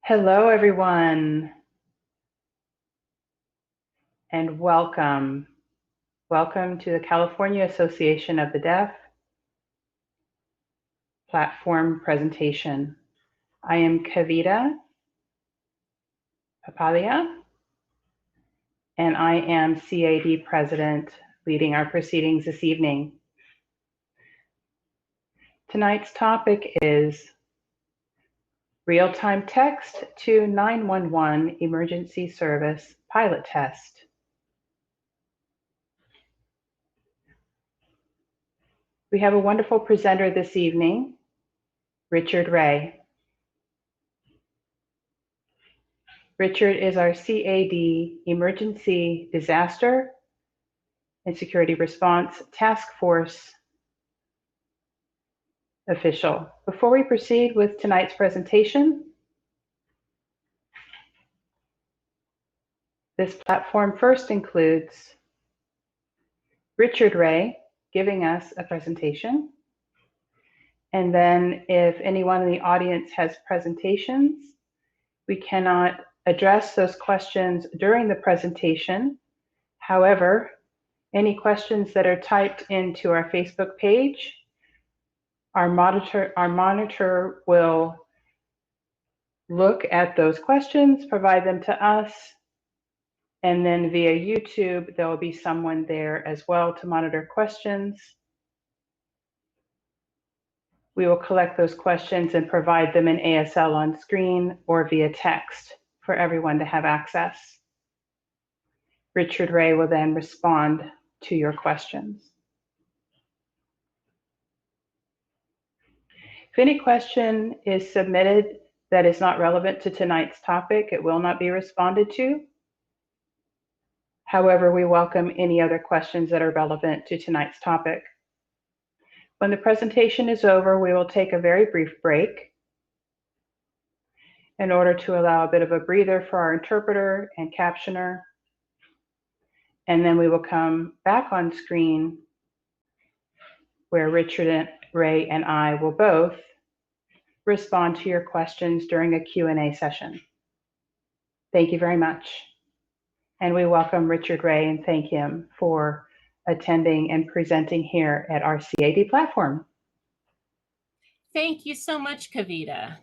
Hello, everyone, and welcome. Welcome to the California Association of the Deaf platform presentation. I am Kavita Papalia, and I am CAD President leading our proceedings this evening. Tonight's topic is Real-Time Text to 911 Emergency Service Pilot Test. We have a wonderful presenter this evening, Richard Ray. Richard is our CAD Emergency Disaster and Security Response Task Force official. Before we proceed with tonight's presentation, this platform first includes Richard Ray giving us a presentation. And then if anyone in the audience has presentations, we cannot address those questions during the presentation. However, any questions that are typed into our Facebook page, our monitor will look at those questions, provide them to us, and then via YouTube, there will be someone there as well to monitor questions. We will collect those questions and provide them in ASL on screen or via text for everyone to have access. Richard Ray will then respond to your questions. If any question is submitted that is not relevant to tonight's topic, it will not be responded to. However, we welcome any other questions that are relevant to tonight's topic. When the presentation is over, we will take a very brief break in order to allow a bit of a breather for our interpreter and captioner. And then we will come back on screen where Richard Ray and I will both respond to your questions during a Q&A session. Thank you very much. And we welcome Richard Ray and thank him for attending and presenting here at our CAD platform. Thank you so much, Kavita.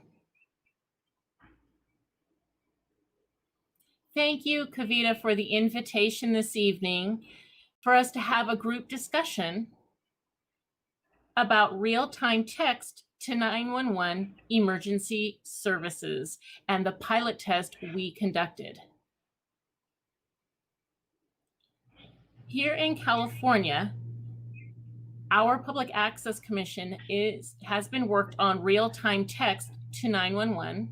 Thank you, Kavita, for the invitation this evening for us to have a group discussion about real-time text to 911 emergency services and the pilot test we conducted. Here in California, our Public Access Commission has been worked on real-time text to 911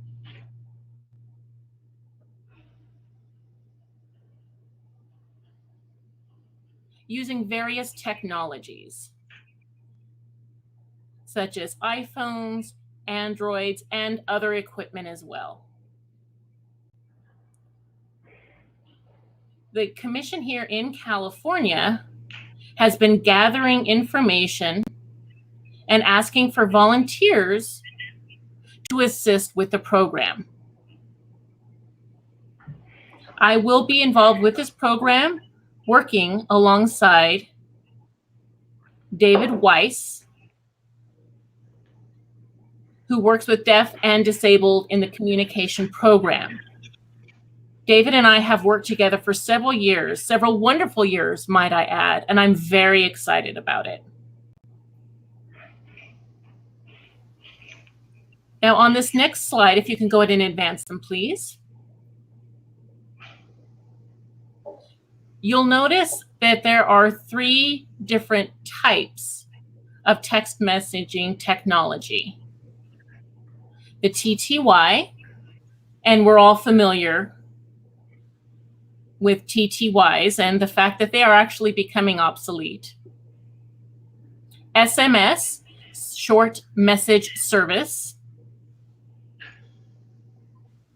using various technologies, such as iPhones, Androids, and other equipment as well. The commission here in California has been gathering information and asking for volunteers to assist with the program. I will be involved with this program, working alongside David Weiss, who works with deaf and disabled in the communication program. David and I have worked together for several years, several wonderful years, might I add, and I'm very excited about it. Now on this next slide, if you can go ahead and advance them, please. You'll notice that there are 3 different types of text messaging technology. The TTY, and we're all familiar with TTYs and the fact that they are actually becoming obsolete. SMS, short message service,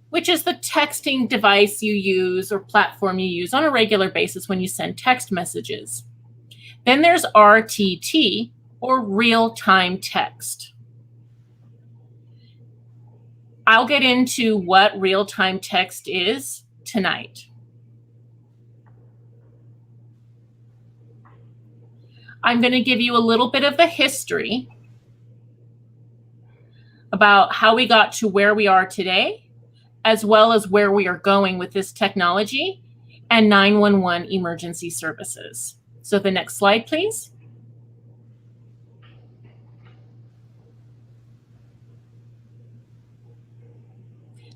which is the texting device you use or platform you use on a regular basis when you send text messages. Then there's RTT, or real-time text. I'll get into what real-time text is tonight. I'm going to give you a little bit of the history about how we got to where we are today, as well as where we are going with this technology and 911 emergency services. So the next slide, please.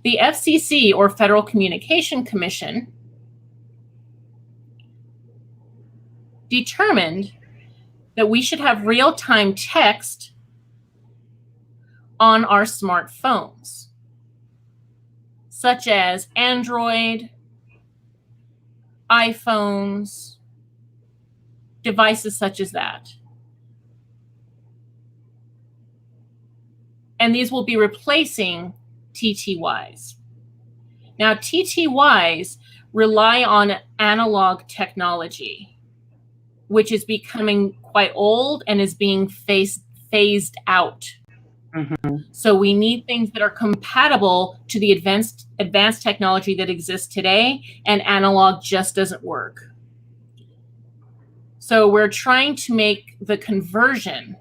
The FCC, or Federal Communication Commission, determined that we should have real-time text on our smartphones, such as Android, iPhones, devices such as that. And these will be replacing TTYs. Now, TTYs rely on analog technology, which is becoming quite old and is being phased out. Mm-hmm. So we need things that are compatible to the advanced technology that exists today, and analog just doesn't work. So we're trying to make the conversion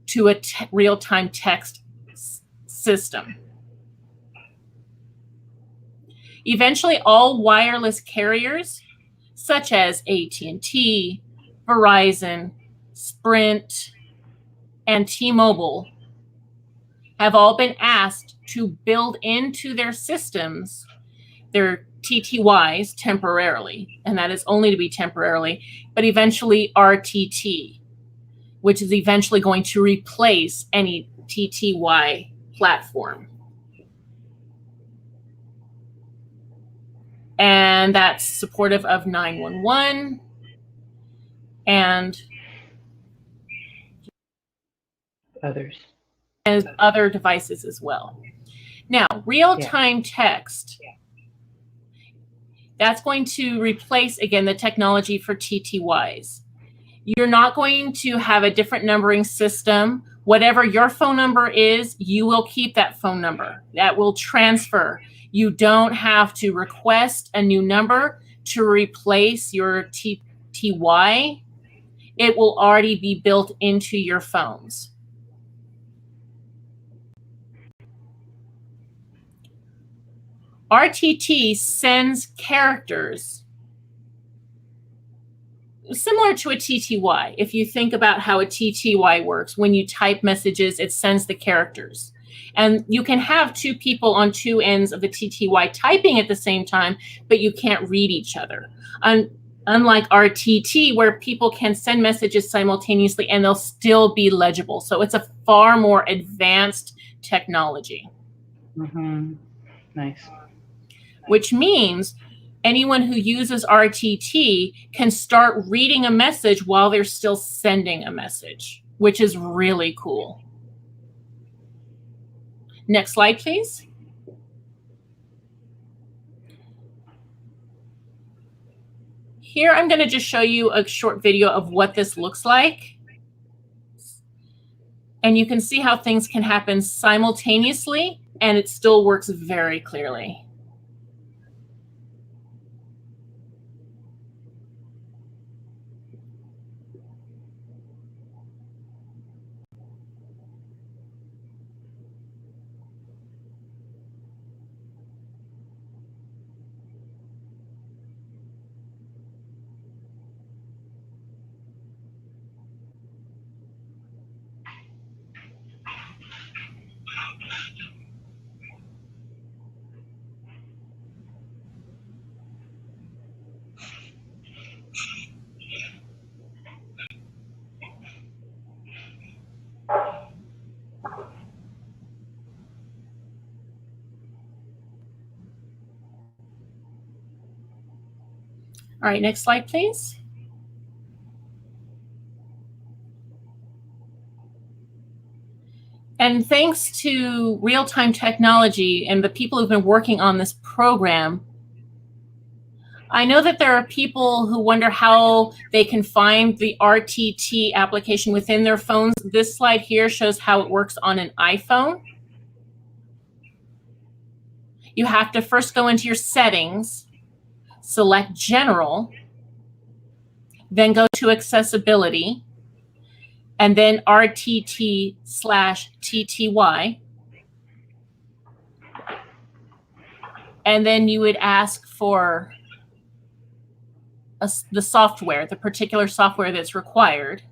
to a real-time text system. Eventually, all wireless carriers, such as AT&T, Verizon, Sprint, and T-Mobile, have all been asked to build into their systems their TTYs temporarily, and that is only to be temporarily, but eventually RTT, which is eventually going to replace any TTY platform. And that's supportive of 911 and others. And other devices as well. Now, real-time text, that's going to replace, again, the technology for TTYs. You're not going to have a different numbering system. Whatever your phone number is, you will keep that phone number. That will transfer. You don't have to request a new number to replace your TTY. It will already be built into your phones. RTT sends characters similar to a TTY. If you think about how a TTY works, when you type messages, it sends the characters. And you can have two people on two ends of the TTY typing at the same time, but you can't read each other. Unlike RTT, where people can send messages simultaneously and they'll still be legible. So it's a far more advanced technology. Mm-hmm. Nice. Which means anyone who uses RTT can start reading a message while they're still sending a message, which is really cool. Next slide, please. Here, I'm going to just show you a short video of what this looks like. And you can see how things can happen simultaneously, and it still works very clearly. All right, next slide, please. And thanks to real-time technology and the people who've been working on this program, I know that there are people who wonder how they can find the RTT application within their phones. This slide here shows how it works on an iPhone. you have to first go into your settings, select General, then go to Accessibility, and then RTT/TTY. And then you would ask for the software, the particular software that's required.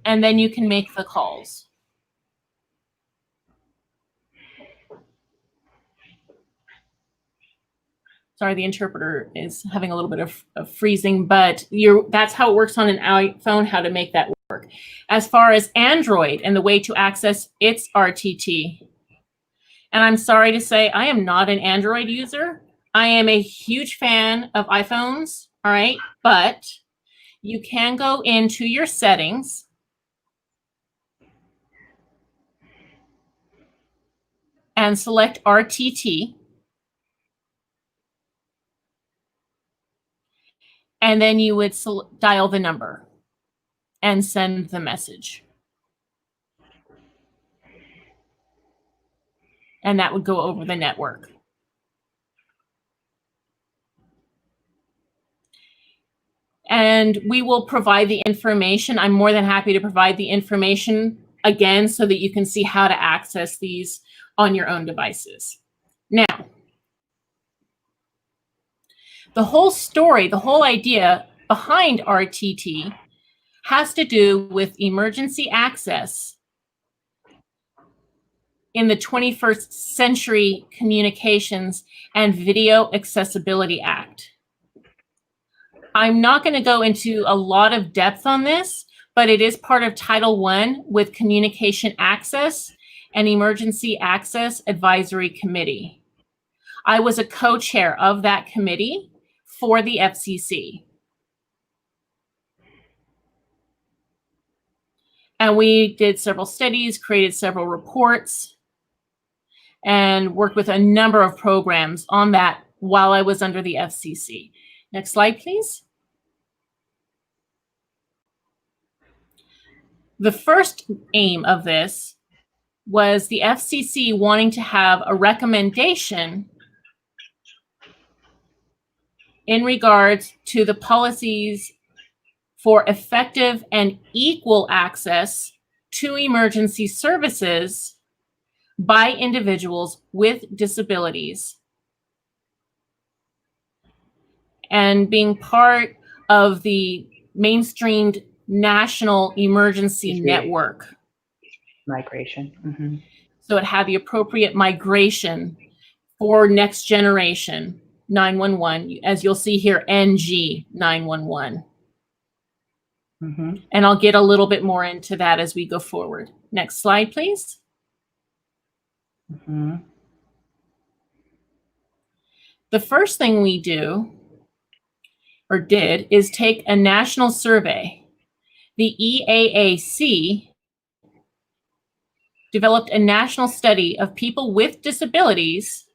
And then you can make the calls. Sorry, the interpreter is having a little bit of freezing, but that's how it works on an iPhone, how to make that work. As far as Android and the way to access its RTT, and I'm sorry to say, I am not an Android user. I am a huge fan of iPhones, all right? But you can go into your settings, and select RTT. And then you would dial the number and send the message. And that would go over the network. And we will provide the information. I'm more than happy to provide the information again so that you can see how to access these on your own devices. Now, the whole story, the whole idea behind RTT has to do with emergency access in the 21st Century Communications and Video Accessibility Act. I'm not going to go into a lot of depth on this, but it is part of Title I with Communication Access and Emergency Access Advisory Committee. I was a co-chair of that committee for the FCC. And we did several studies, created several reports, and worked with a number of programs on that while I was under the FCC. Next slide, please. The first aim of this was the FCC wanting to have a recommendation in regards to the policies for effective and equal access to emergency services by individuals with disabilities. And being part of the mainstreamed national emergency network. Migration. Mm-hmm. So it had the appropriate migration for next generation 911, as you'll see here, NG 911. Mm-hmm. And I'll get a little bit more into that as we go forward. Next slide, please. Mm-hmm. The first thing we do, or did, is take a national survey. The EAAC developed a national study of people with disabilities,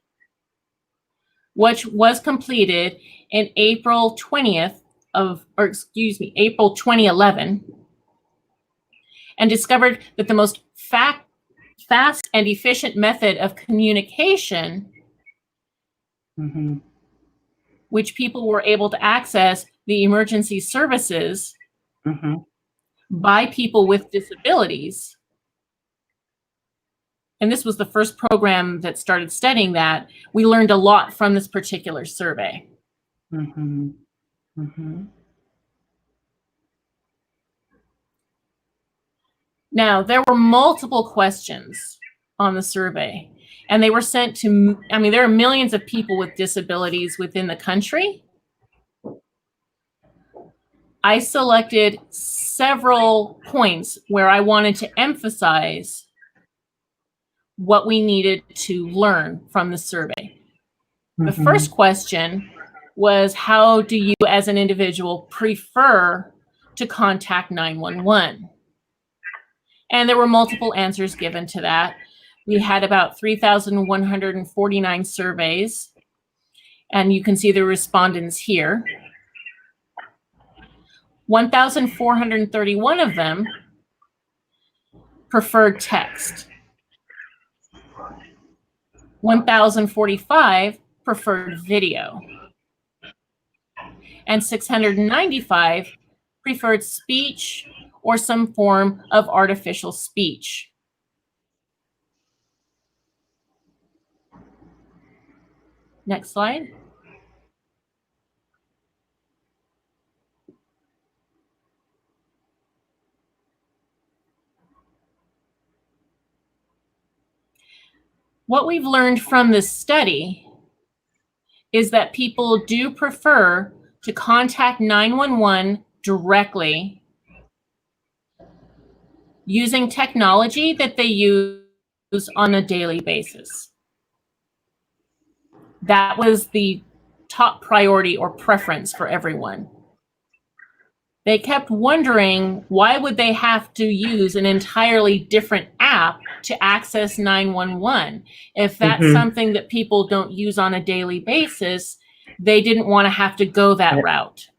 which was completed in April 2011, and discovered that the most fast and efficient method of communication, Mm-hmm. which people were able to access the emergency services Mm-hmm. by people with disabilities. And this was the first program that started studying that. We learned a lot from this particular survey. Mm-hmm. Mm-hmm. Now, there were multiple questions on the survey, and they were sent to, there are millions of people with disabilities within the country. I selected several points where I wanted to emphasize what we needed to learn from the survey. The first question was, how do you as an individual prefer to contact 911? And there were multiple answers given to that. We had about 3,149 surveys, and you can see the respondents here. 1,431 of them preferred text. 1,045 preferred video. And 695 preferred speech or some form of artificial speech. Next slide. What we've learned from this study is that people do prefer to contact 911 directly using technology that they use on a daily basis. That was the top priority or preference for everyone. They kept wondering, why would they have to use an entirely different app to access 911? If that's something that people don't use on a daily basis, they didn't want to have to go that route.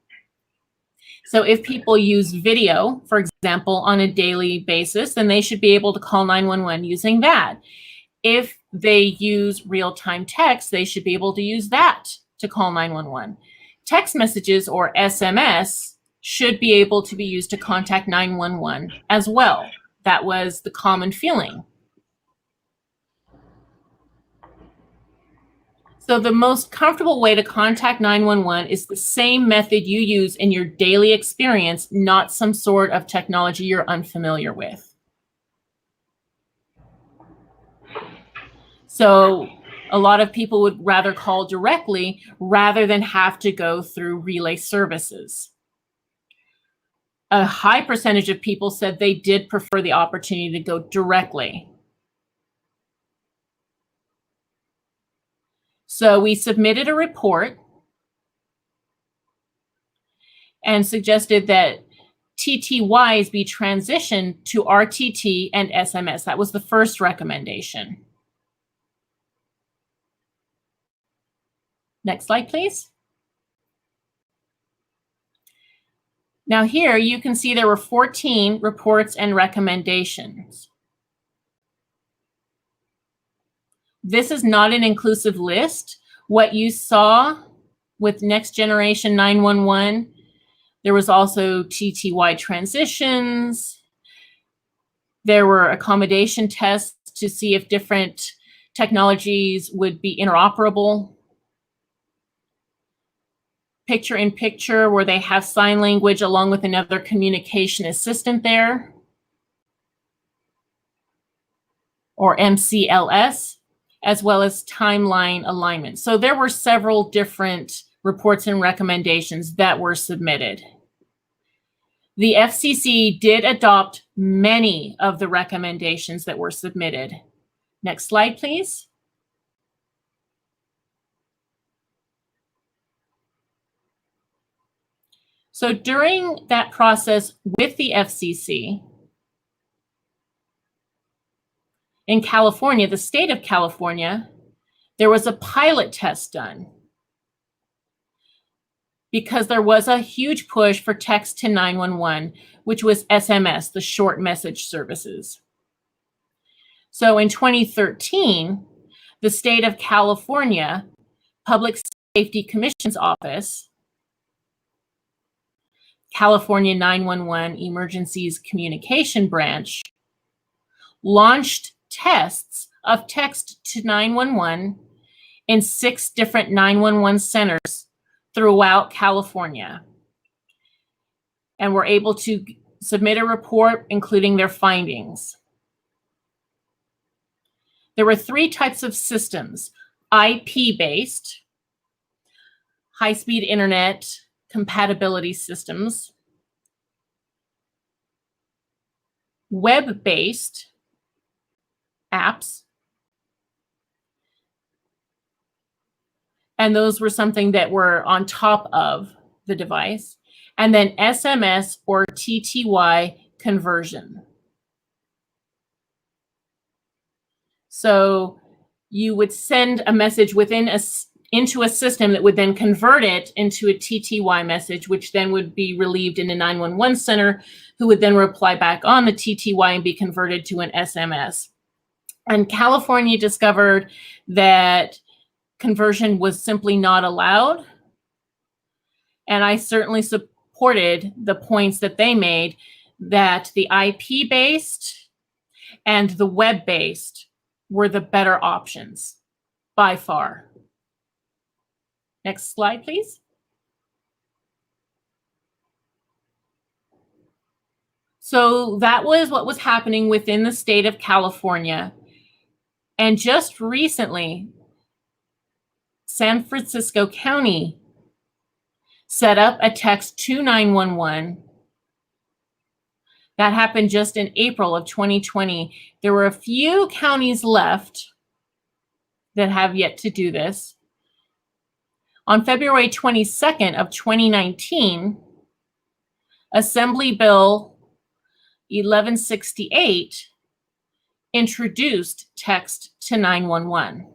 So if people use video, for example, on a daily basis, then they should be able to call 911 using that. If they use real-time text, they should be able to use that to call 911. Text messages, or SMS, should be able to be used to contact 911 as well. That was the common feeling. So the most comfortable way to contact 911 is the same method you use in your daily experience, not some sort of technology you're unfamiliar with. So a lot of people would rather call directly rather than have to go through relay services. A high percentage of people said they did prefer the opportunity to go directly. So we submitted a report and suggested that TTYs be transitioned to RTT and SMS. That was the first recommendation. Next slide, please. Now here you can see there were 14 reports and recommendations. This is not an inclusive list. What you saw with Next Generation 911, there was also TTY transitions. There were accommodation tests to see if different technologies would be interoperable. Picture-in-picture, where they have sign language along with another communication assistant there, or MCLS, as well as timeline alignment. So there were several different reports and recommendations that were submitted. The FCC did adopt many of the recommendations that were submitted. Next slide, please. So during that process with the FCC, in California, the state of California, there was a pilot test done because there was a huge push for text to 911, which was SMS, the short message services. So in 2013, the state of California Public Safety Commission's office, California 911 Emergencies Communication Branch, launched tests of text to 911 in 6 different 911 centers throughout California, and were able to submit a report including their findings. There were 3 types of systems: IP-based, high-speed internet compatibility systems, web-based apps, and those were something that were on top of the device, and then SMS or TTY conversion. So you would send a message within into a system that would then convert it into a TTY message, which then would be relieved in a 911 center, who would then reply back on the TTY and be converted to an SMS. And California discovered that conversion was simply not allowed. And I certainly supported the points that they made, that the IP-based and the web-based were the better options by far. Next slide, please. So that was what was happening within the state of California. And just recently, San Francisco County set up a text to 911. That happened just in April of 2020. There were a few counties left that have yet to do this. On February 22nd of 2019, Assembly Bill 1168 introduced text to 911.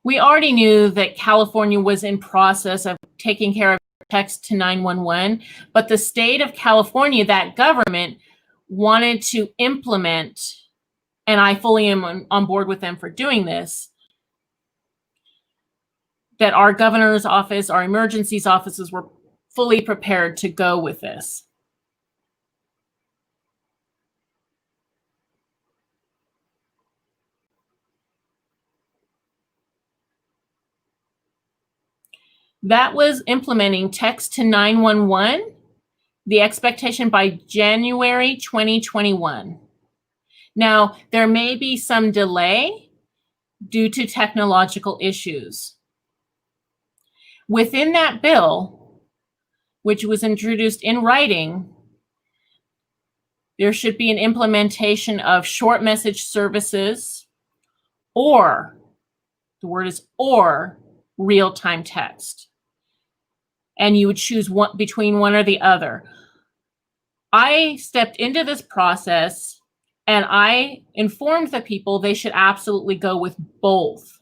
We already knew that California was in process of taking care of text to 911, but the state of California, that government, wanted to implement, and I fully am on board with them for doing this, that our governor's office, our emergencies offices were fully prepared to go with this. That was implementing text to 911, the expectation by January 2021. Now, there may be some delay due to technological issues. Within that bill, which was introduced in writing, there should be an implementation of short message services, or, the word is or, real-time text. And you would choose one between one or the other. I stepped into this process and I informed the people they should absolutely go with both.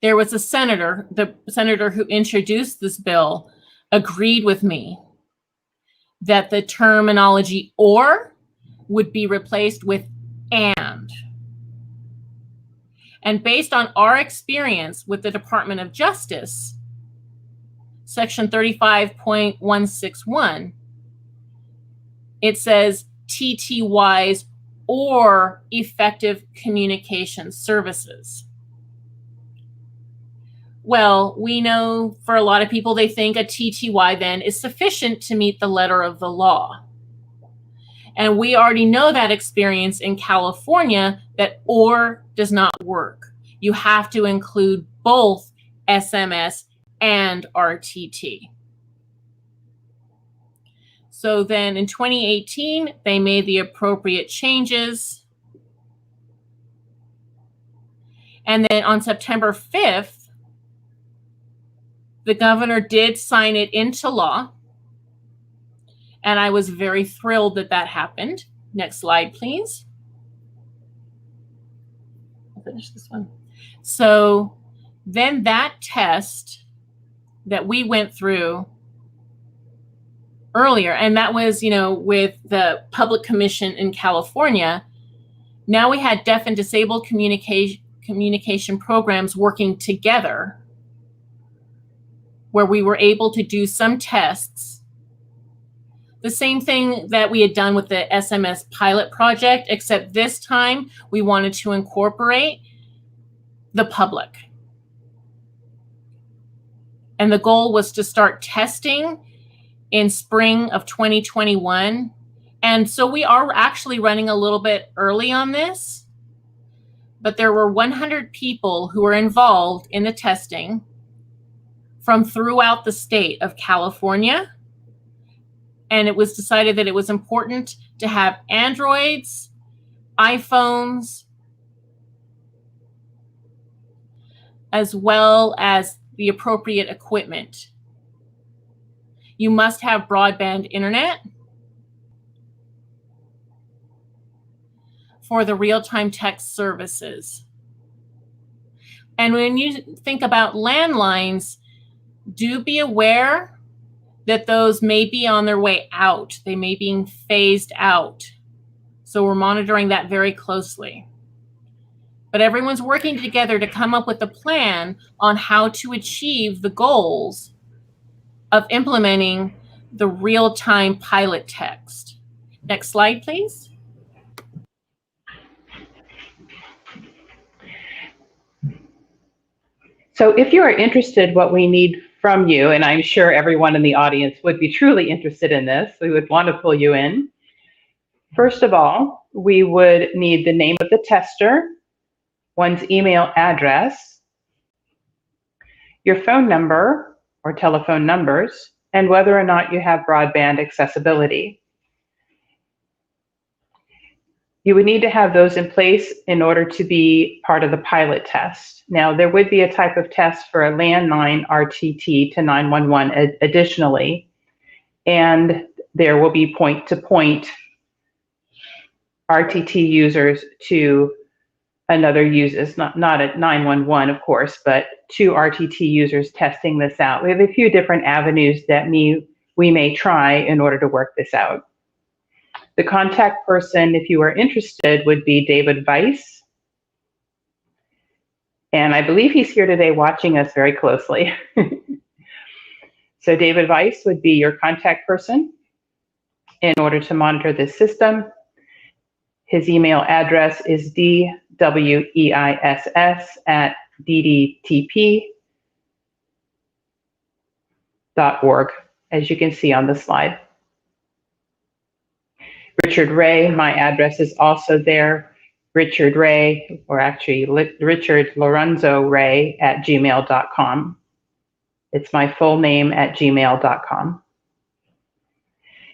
There was a senator, the senator who introduced this bill, agreed with me that the terminology or would be replaced with and. And based on our experience with the Department of Justice, Section 35.161, it says TTYs or effective communication services. Well, we know for a lot of people, they think a TTY then is sufficient to meet the letter of the law. And we already know that experience in California, that or does not work. You have to include both SMS and RTT. So then in 2018, they made the appropriate changes. And then on September 5th, the governor did sign it into law. And I was very thrilled that that happened. Next slide, please. I'll finish this one. So then that test that we went through earlier, and that was, with the Public Commission in California, now we had deaf and disabled communication programs working together where we were able to do some tests. The same thing that we had done with the SMS pilot project, except this time we wanted to incorporate the public. And the goal was to start testing in spring of 2021. And so we are actually running a little bit early on this, but there were 100 people who were involved in the testing from throughout the state of California. And it was decided that it was important to have Androids, iPhones, as well as the appropriate equipment. You must have broadband internet. for the real-time text services. And when you think about landlines, do be aware that those may be on their way out. They may be being phased out. So we're monitoring that very closely. But everyone's working together to come up with a plan on how to achieve the goals of implementing the real-time pilot text. Next slide, please. So if you are interested what we need from you, and I'm sure everyone in the audience would be truly interested in this, we would want to pull you in. First of all, we would need the name of the tester, one's email address, your phone number or telephone numbers, and whether or not you have broadband accessibility. You would need to have those in place in order to be part of the pilot test. Now, there would be a type of test for a landline RTT to 911 additionally, and there will be point-to-point RTT users to another users, not at 911, of course, but two RTT users testing this out. We have a few different avenues that we may try in order to work this out. The contact person, if you are interested, would be David Weiss. And I believe he's here today watching us very closely. So David Weiss would be your contact person in order to monitor this system. His email address is dwiss@ddtp.org, as you can see on the slide. Richard Ray, my address is also there. Richard Ray, or actually Richard Lorenzo Ray at gmail.com. It's my full name at gmail.com.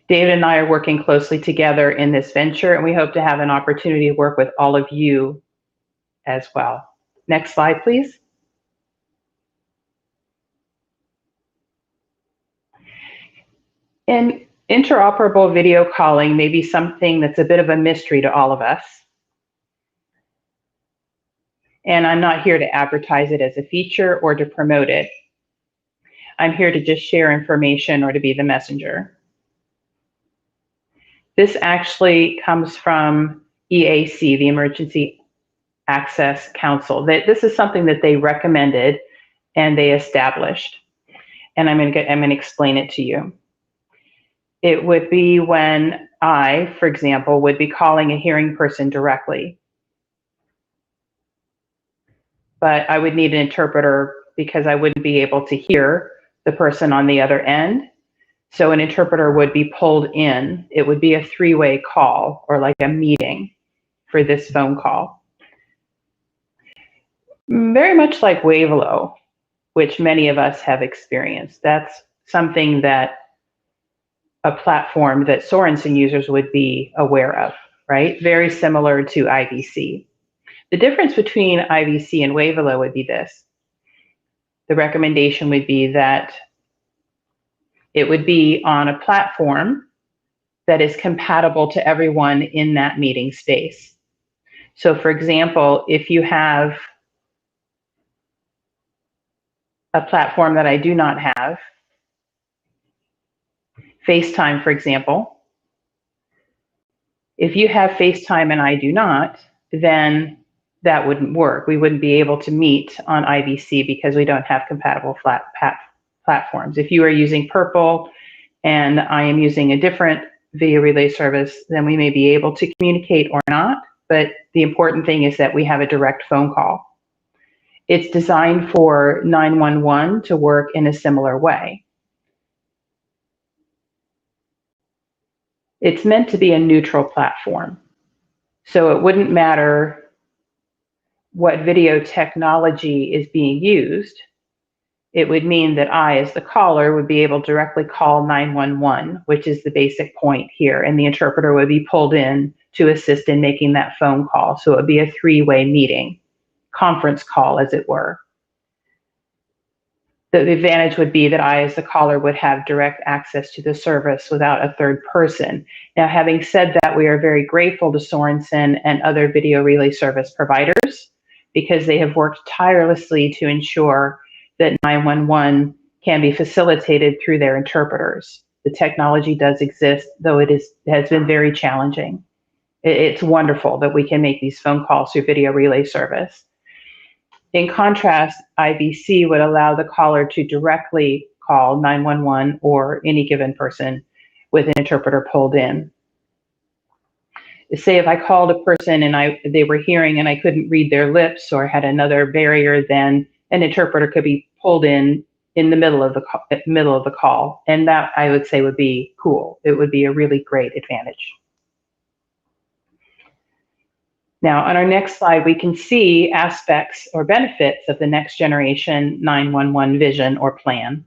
David and I are working closely together in this venture, and we hope to have an opportunity to work with all of you as well. Next slide, please. And interoperable video calling may be something that's a bit of a mystery to all of us. And I'm not here to advertise it as a feature or to promote it. I'm here to just share information or to be the messenger. This actually comes from EAC, the Emergency Access Council. This is something that they recommended and they established. And I'm going to explain it to you. It would be when I, for example, would be calling a hearing person directly. But I would need an interpreter because I wouldn't be able to hear the person on the other end. So an interpreter would be pulled in. It would be a three-way call or like a meeting for this phone call. Very much like Wavelo, which many of us have experienced. That's something that a platform that Sorensen users would be aware of, right? Very similar to IVC. The difference between IVC and Wavelo would be this. The recommendation would be that it would be on a platform that is compatible to everyone in that meeting space. So for example, if you have a platform that I do not have, FaceTime, for example, if you have FaceTime and I do not, then that wouldn't work. We wouldn't be able to meet on IVC because we don't have compatible platforms. If you are using Purple and I am using a different video relay service, then we may be able to communicate or not, but the important thing is that we have a direct phone call. It's designed for 911 to work in a similar way. It's meant to be a neutral platform. So it wouldn't matter what video technology is being used. It would mean that I, as the caller, would be able to directly call 911, which is the basic point here, and the interpreter would be pulled in to assist in making that phone call. So it would be a three-way meeting, conference call, as it were. the advantage would be that I, as the caller, would have direct access to the service without a third person. Now, having said that, we are very grateful to Sorensen and other video relay service providers because they have worked tirelessly to ensure that 911 can be facilitated through their interpreters. The technology does exist, though has been very challenging. It's wonderful that we can make these phone calls through video relay service. In contrast, IVC would allow the caller to directly call 911 or any given person with an interpreter pulled in. Say if I called a person and they were hearing and I couldn't read their lips or had another barrier, then an interpreter could be pulled in the middle of the call, and that I would say would be cool. It would be a really great advantage. Now, on our next slide, we can see aspects or benefits of the next generation 911 vision or plan.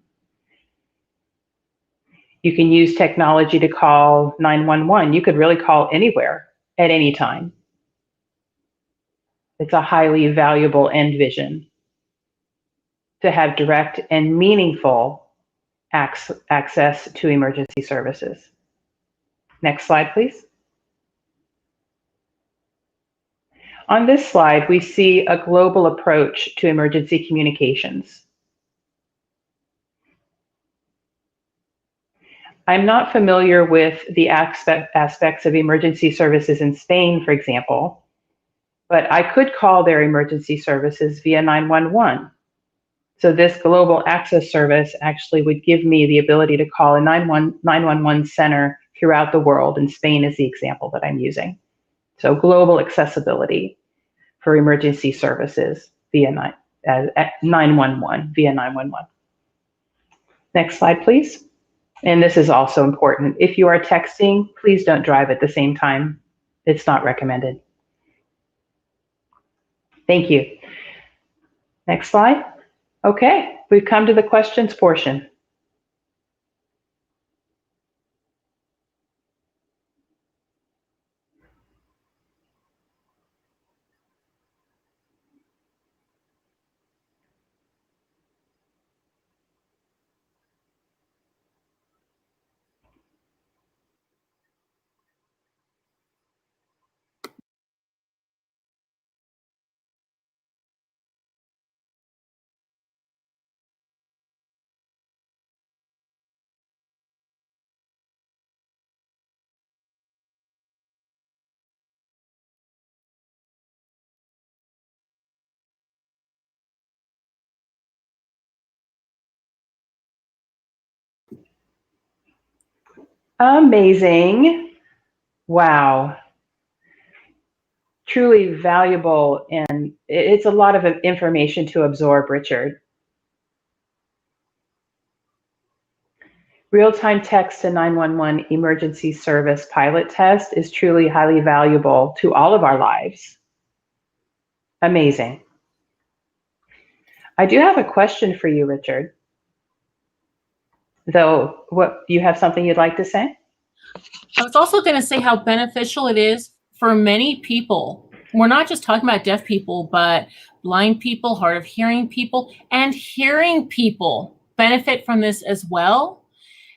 You can use technology to call 911. You could really call anywhere at any time. It's a highly valuable end vision to have direct and meaningful access to emergency services. Next slide, please. On this slide, we see a global approach to emergency communications. I'm not familiar with the aspects of emergency services in Spain, for example, but I could call their emergency services via 911. So this global access service actually would give me the ability to call a 911 center throughout the world, and Spain is the example that I'm using. So global accessibility for emergency services via 911, via 911. Next slide, please. And this is also important. If you are texting, please don't drive at the same time. It's not recommended. Thank you. Next slide. Okay, we've come to the questions portion. Amazing. Wow. Truly valuable, and it's a lot of information to absorb, Richard. Real-time text to 911 emergency service pilot test is truly highly valuable to all of our lives. Amazing. I do have a question for you, Richard. Though, you have something you'd like to say? I was also going to say how beneficial it is for many people. We're not just talking about deaf people, but blind people, hard of hearing people, and hearing people benefit from this as well,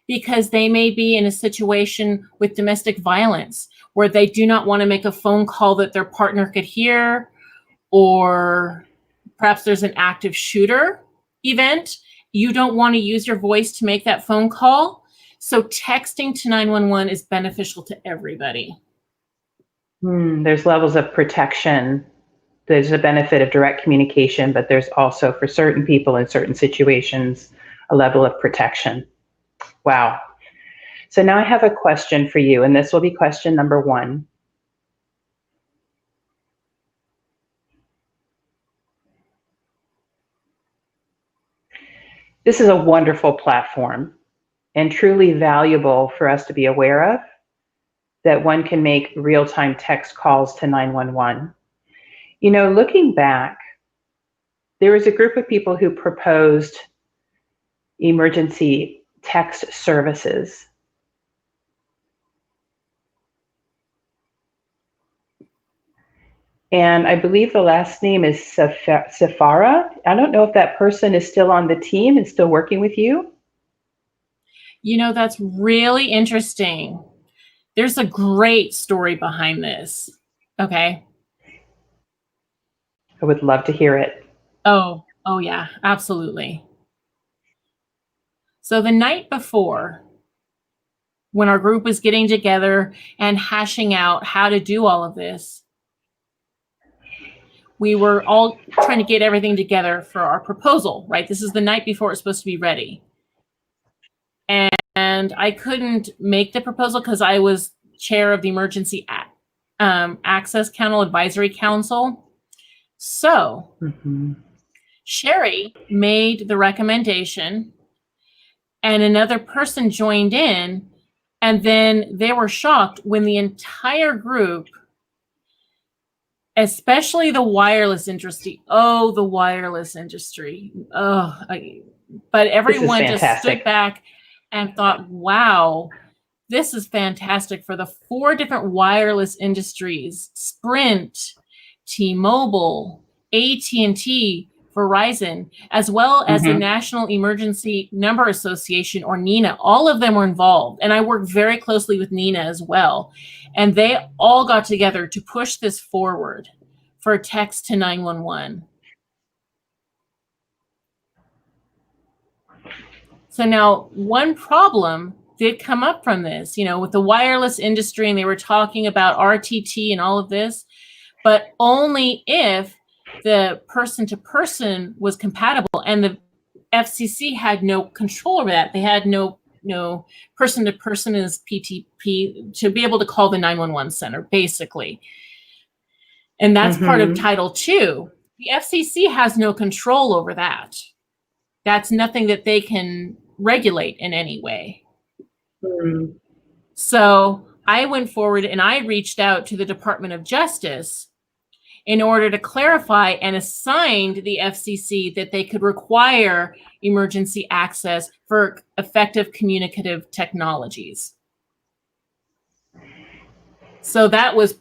because they may be in a situation with domestic violence where they do not want to make a phone call that their partner could hear, or perhaps there's an active shooter event. You don't want to use your voice to make that phone call. So texting to 911 is beneficial to everybody. There's levels of protection. There's a benefit of direct communication, but there's also, for certain people in certain situations, a level of protection. Wow. So now I have a question for you, and this will be question number 1. This is a wonderful platform and truly valuable for us to be aware of, that one can make real-time text calls to 911. You know, looking back, there was a group of people who proposed emergency text services. And I believe the last name is Safara. I don't know if that person is still on the team and still working with you. You know, that's really interesting. There's a great story behind this. Okay. I would love to hear it. Oh yeah, absolutely. So the night before, when our group was getting together and hashing out how to do all of this, we were all trying to get everything together for our proposal, right? This is the night before it's supposed to be ready. And I couldn't make the proposal because I was chair of the Emergency Access Council Advisory Council. So Sherry made the recommendation and another person joined in, and then they were shocked when the entire group, especially the wireless industry, the wireless industry, but everyone just stood back and thought, wow, this is fantastic for the 4 different wireless industries: Sprint, T-Mobile, AT&T, Verizon, as well as the National Emergency Number Association, or NENA. All of them were involved, and I worked very closely with NENA as well. And they all got together to push this forward for text to 911. So now, one problem did come up from this, with the wireless industry, and they were talking about RTT and all of this, but only if the person-to-person was compatible, and the FCC had no control over that. They had no person-to-person as PTP to be able to call the 911 center, basically. And that's part of Title II. The FCC has no control over that. That's nothing that they can regulate in any way. So I went forward and I reached out to the Department of Justice in order to clarify and assigned the FCC that they could require emergency access for effective communicative technologies. So that was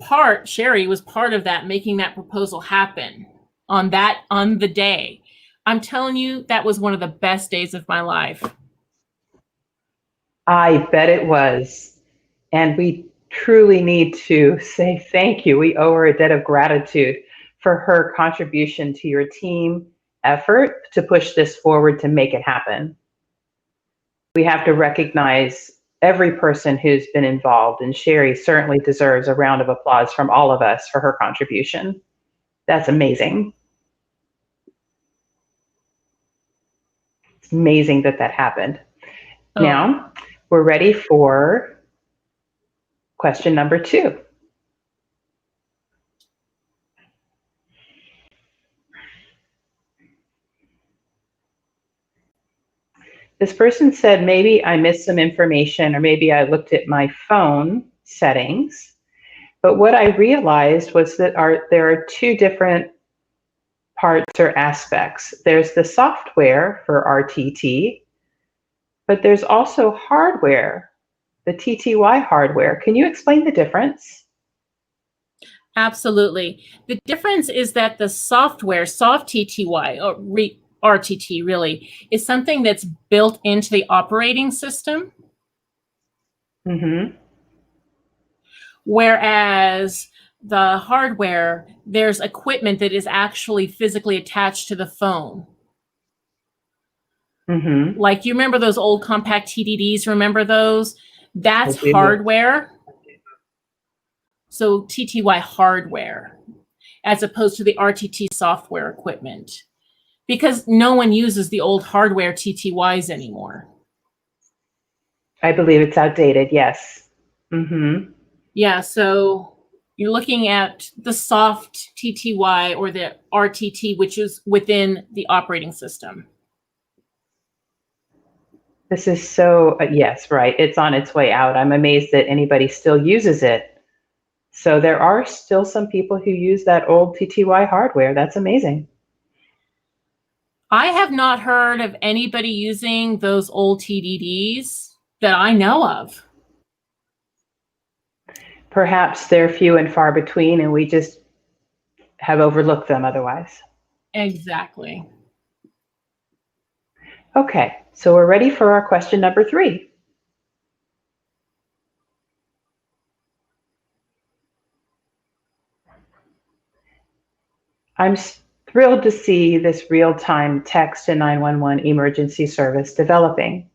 Sherry was part of that, making that proposal happen on the day. I'm telling you, that was one of the best days of my life. I bet it was. And we truly need to say thank you. We owe her a debt of gratitude for her contribution to your team effort to push this forward to make it happen. We have to recognize every person who's been involved, and Sherry certainly deserves a round of applause from all of us for her contribution. That's amazing. It's amazing that happened. Now, we're ready for question number 2. This person said, maybe I missed some information, or maybe I looked at my phone settings, but what I realized was that there are 2 different parts or aspects. There's the software for RTT, but there's also hardware, the TTY hardware. Can you explain the difference? Absolutely. The difference is that the software, soft TTY, or RTT really, is something that's built into the operating system. Whereas the hardware, there's equipment that is actually physically attached to the phone. Like, you remember those old compact TDDs? Remember those? That's hardware. So TTY hardware, as opposed to the RTT software equipment, because no one uses the old hardware TTYs anymore. I believe it's outdated, yes. Yeah, so you're looking at the soft TTY or the RTT, which is within the operating system. This is so, yes, right. It's on its way out. I'm amazed that anybody still uses it. So there are still some people who use that old TTY hardware. That's amazing. I have not heard of anybody using those old TDDs that I know of. Perhaps they're few and far between, and we just have overlooked them otherwise. Exactly. Okay, so we're ready for our question number 3. I'm thrilled to see this real-time text to 911 emergency service developing.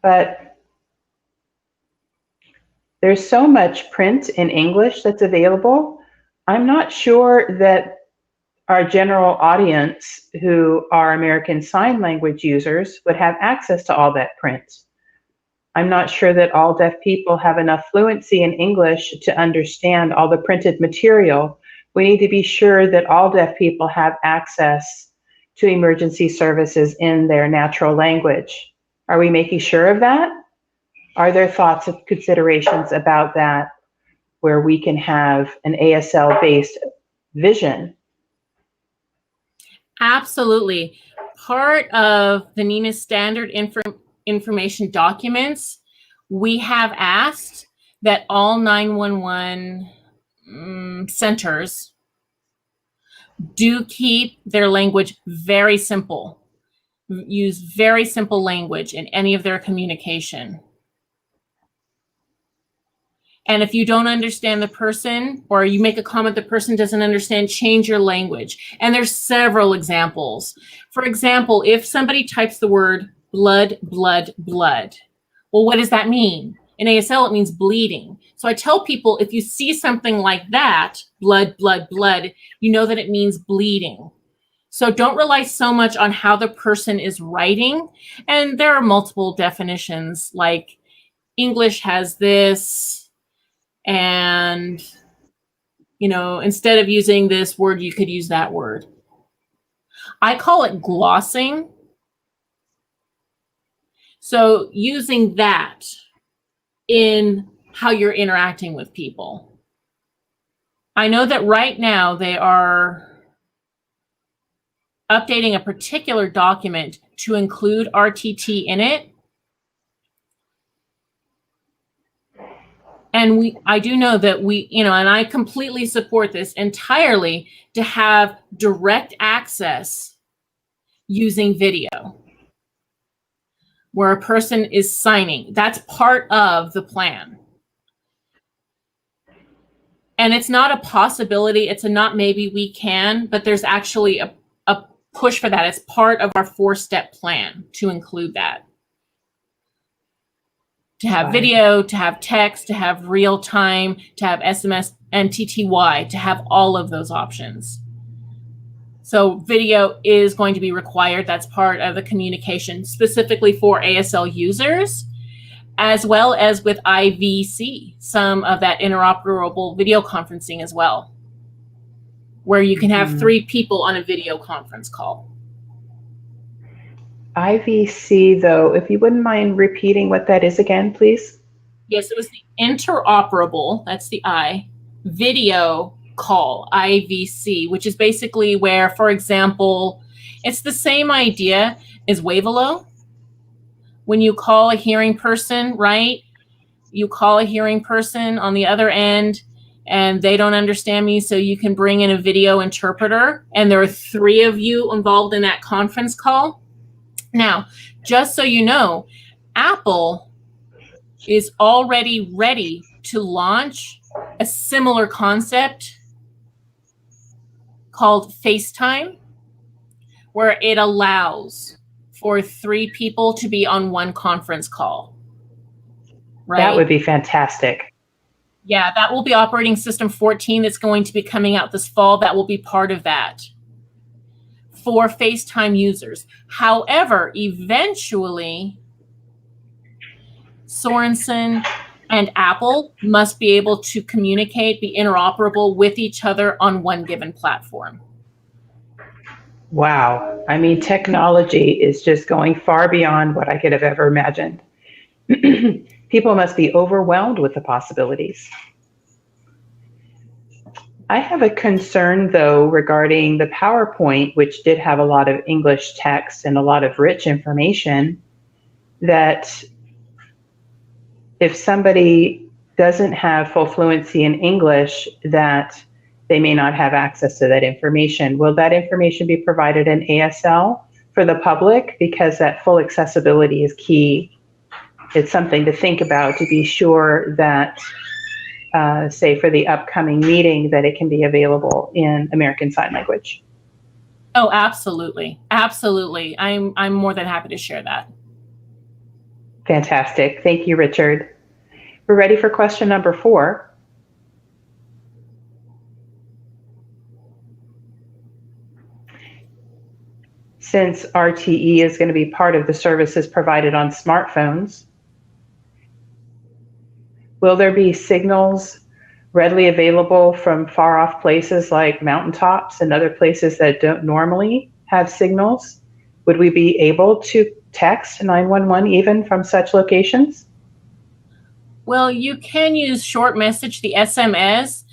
But there's so much print in English that's available. I'm not sure that our general audience, who are American Sign Language users, would have access to all that print. I'm not sure that all deaf people have enough fluency in English to understand all the printed material. We need to be sure that all deaf people have access to emergency services in their natural language. Are we making sure of that? Are there thoughts and considerations about that where we can have an ASL-based vision? Absolutely. Part of the NENA standard information documents, we have asked that all 911 centers do keep their language very simple, use very simple language in any of their communication. And if you don't understand the person, or you make a comment the person doesn't understand, change your language. And there's several examples. For example, if somebody types the word blood, blood, blood, well, what does that mean? In ASL, it means bleeding. So I tell people, if you see something like that, blood, blood, blood, you know that it means bleeding. So don't rely so much on how the person is writing. And there are multiple definitions, like English has this, and, you know, instead of using this word, you could use that word. I call it glossing. So using that in how you're interacting with people. I know that right now they are updating a particular document to include RTT in it. And I do know that and I completely support this entirely, to have direct access using video where a person is signing. That's part of the plan. And it's not a possibility. It's a not maybe we can, but there's actually a push for that. It's part of our 4-step plan to include that. To have video, to have text, to have real time, to have SMS and TTY, to have all of those options. So video is going to be required. That's part of the communication specifically for ASL users, as well as with IVC, some of that interoperable video conferencing as well, where you can have 3 people on a video conference call. IVC, though, if you wouldn't mind repeating what that is again, please. Yes, it was the interoperable, that's the I, video call, IVC, which is basically where, for example, it's the same idea as Wavelo. When you call a hearing person, right? You call a hearing person on the other end and they don't understand me, so you can bring in a video interpreter, and there are 3 of you involved in that conference call. Now, just so you know, Apple is already ready to launch a similar concept called FaceTime, where it allows for 3 people to be on one conference call. Right? That would be fantastic. Yeah, that will be operating system 14 that's going to be coming out this fall. That will be part of that for FaceTime users. However, eventually, Sorensen and Apple must be able to communicate, be interoperable with each other on one given platform. Wow. I mean, technology is just going far beyond what I could have ever imagined. People must be overwhelmed with the possibilities. I have a concern, though, regarding the PowerPoint, which did have a lot of English text and a lot of rich information, that if somebody doesn't have full fluency in English, that they may not have access to that information. Will that information be provided in ASL for the public? Because that full accessibility is key. It's something to think about to be sure that, say for the upcoming meeting, that it can be available in American Sign Language. Oh, absolutely. Absolutely. I'm more than happy to share that. Fantastic. Thank you, Richard. We're ready for question number 4. Since RTE is going to be part of the services provided on smartphones, will there be signals readily available from far off places like mountaintops and other places that don't normally have signals? Would we be able to text 911 even from such locations? Well, you can use short message, the SMS.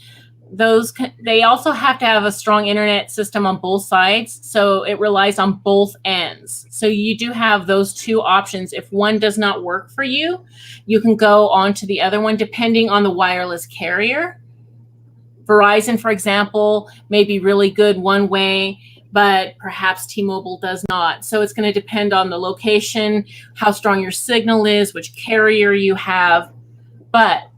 They also have to have a strong internet system on both sides, so it relies on both ends. So you do have those two options. If one does not work for you, you can go on to the other one depending on the wireless carrier. Verizon, for example, may be really good one way, but perhaps T-Mobile does not. So it's going to depend on the location, how strong your signal is, which carrier you have. But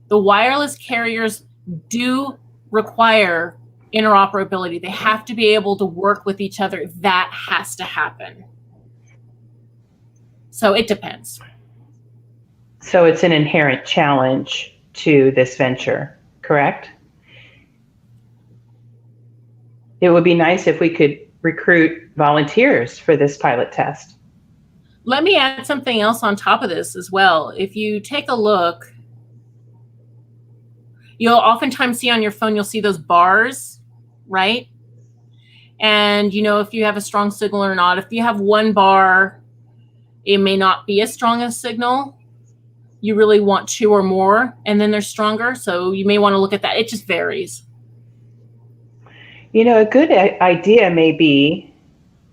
the wireless carriers do require interoperability. They have to be able to work with each other. That has to happen. So it depends. So it's an inherent challenge to this venture, correct? It would be nice if we could recruit volunteers for this pilot test. Let me add something else on top of this as well. If you take a look, you'll oftentimes see on your phone, you'll see those bars, right? And you know if you have a strong signal or not. If you have one bar, it may not be as strong a signal. You really want 2 or more, and then they're stronger. So you may want to look at that. It just varies. You know, a good idea may be,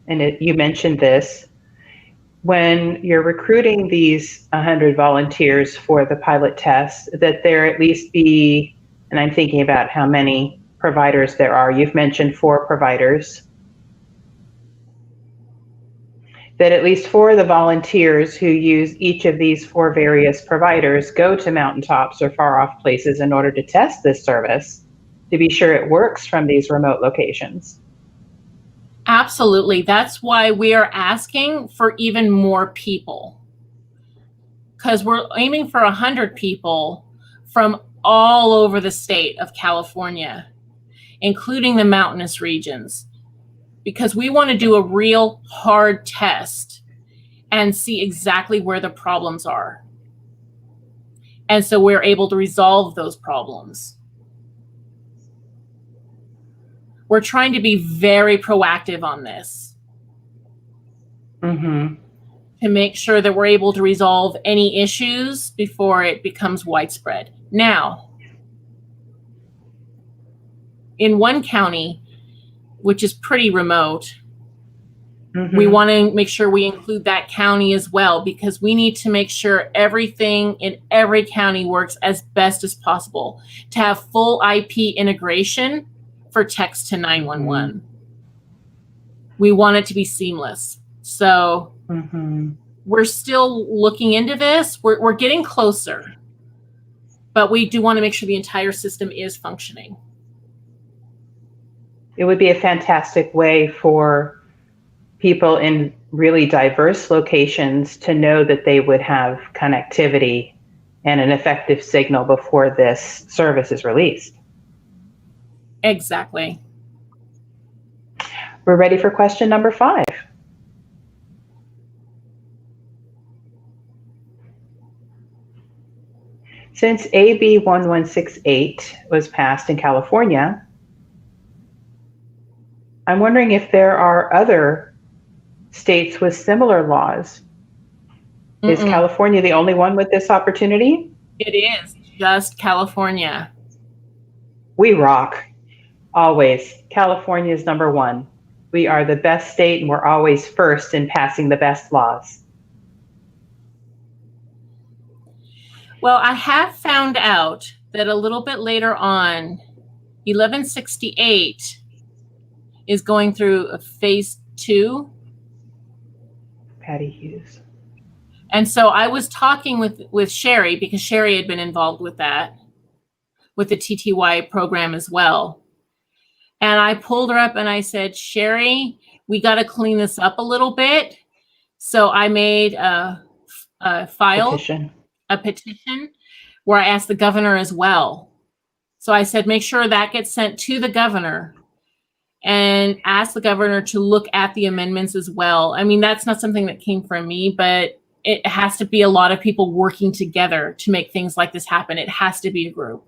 and you mentioned this, when you're recruiting these 100 volunteers for the pilot test, that there at least be, and I'm thinking about how many providers there are. You've mentioned 4 providers. That at least 4 of the volunteers who use each of these 4 various providers go to mountaintops or far off places in order to test this service to be sure it works from these remote locations. Absolutely. That's why we are asking for even more people, because we're aiming for 100 people from all over the state of California, including the mountainous regions, because we want to do a real hard test and see exactly where the problems are. And so we're able to resolve those problems. We're trying to be very proactive on this to make sure that we're able to resolve any issues before it becomes widespread. Now, in one county, which is pretty remote, we want to make sure we include that county as well, because we need to make sure everything in every county works as best as possible to have full IP integration for text to 911. We want it to be seamless. So we're still looking into this. We're getting closer, but we do want to make sure the entire system is functioning. It would be a fantastic way for people in really diverse locations to know that they would have connectivity and an effective signal before this service is released. Exactly. We're ready for question number 5. Since AB 1168 was passed in California, I'm wondering if there are other states with similar laws. Is California the only one with this opportunity? It is just California. We rock. Always. California is number 1. We are the best state, and we're always first in passing the best laws. Well, I have found out that a little bit later on, 1168 is going through a phase 2. Patty Hughes. And so I was talking with Sherry, because Sherry had been involved with that, with the TTY program as well. And I pulled her up and I said, Sherry, we got to clean this up a little bit. So I made a petition where I asked the governor as well. So I said, make sure that gets sent to the governor and ask the governor to look at the amendments as well. I mean, that's not something that came from me, but it has to be a lot of people working together to make things like this happen. It has to be a group.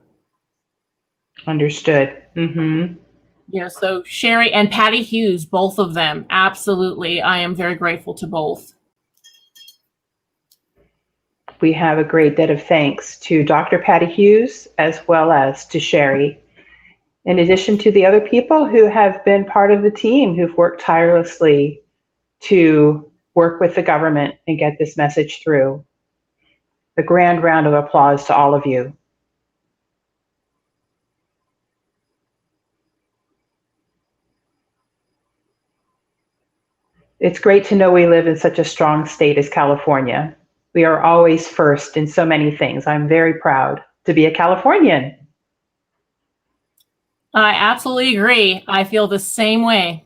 Understood. Mm-hmm. Yeah, so Sherry and Patty Hughes, both of them, absolutely. I am very grateful to both. We have a great debt of thanks to Dr. Patty Hughes as well as to Sherry, in addition to the other people who have been part of the team who've worked tirelessly to work with the government and get this message through. A grand round of applause to all of you. It's great to know we live in such a strong state as California. We are always first in so many things. I'm very proud to be a Californian. I absolutely agree. I feel the same way.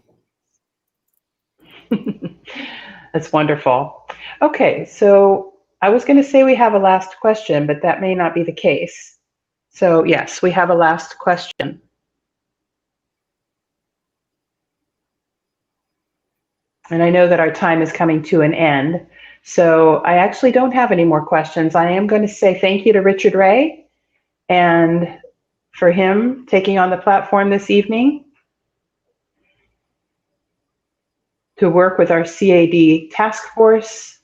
That's wonderful. Okay, so I was going to say we have a last question, but that may not be the case. So yes, we have a last question. And I know that our time is coming to an end. So I actually don't have any more questions. I am going to say thank you to Richard Ray and for him taking on the platform this evening to work with our CAD task force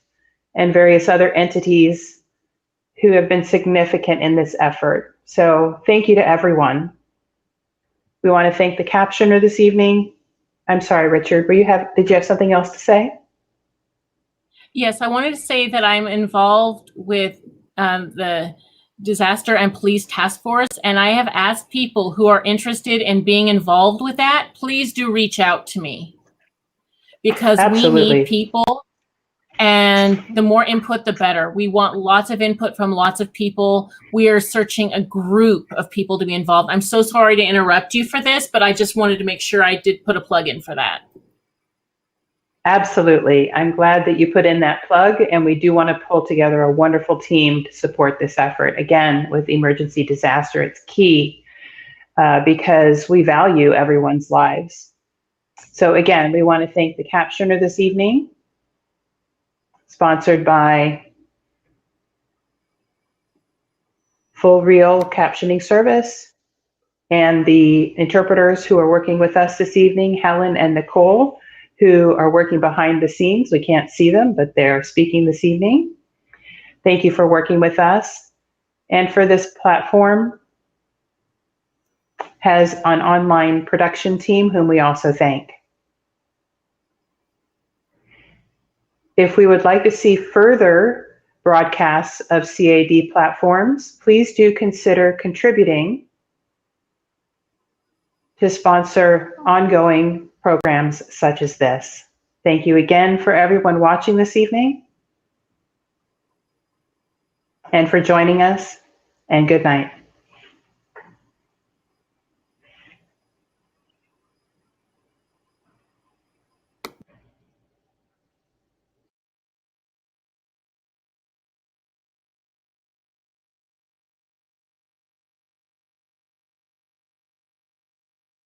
and various other entities who have been significant in this effort. So thank you to everyone. We want to thank the captioner this evening. I'm sorry, Richard, did you have something else to say? Yes, I wanted to say that I'm involved with the Disaster and Police Task Force, and I have asked people who are interested in being involved with that, please do reach out to me, because Absolutely. We need people, and the more input, the better. We want lots of input from lots of people. We are searching a group of people to be involved. I'm so sorry to interrupt you for this, but I just wanted to make sure I did put a plug in for that. Absolutely. I'm glad that you put in that plug, and we do want to pull together a wonderful team to support this effort. Again, with emergency disaster, it's key because we value everyone's lives. So again, we want to thank the captioner this evening, sponsored by Full Reel Captioning Service, and the interpreters who are working with us this evening, Helen and Nicole, who are working behind the scenes. We can't see them, but they're speaking this evening. Thank you for working with us. And for this platform has an online production team whom we also thank. If we would like to see further broadcasts of CAD platforms, please do consider contributing to sponsor ongoing programs such as this. Thank you again for everyone watching this evening and for joining us, and good night.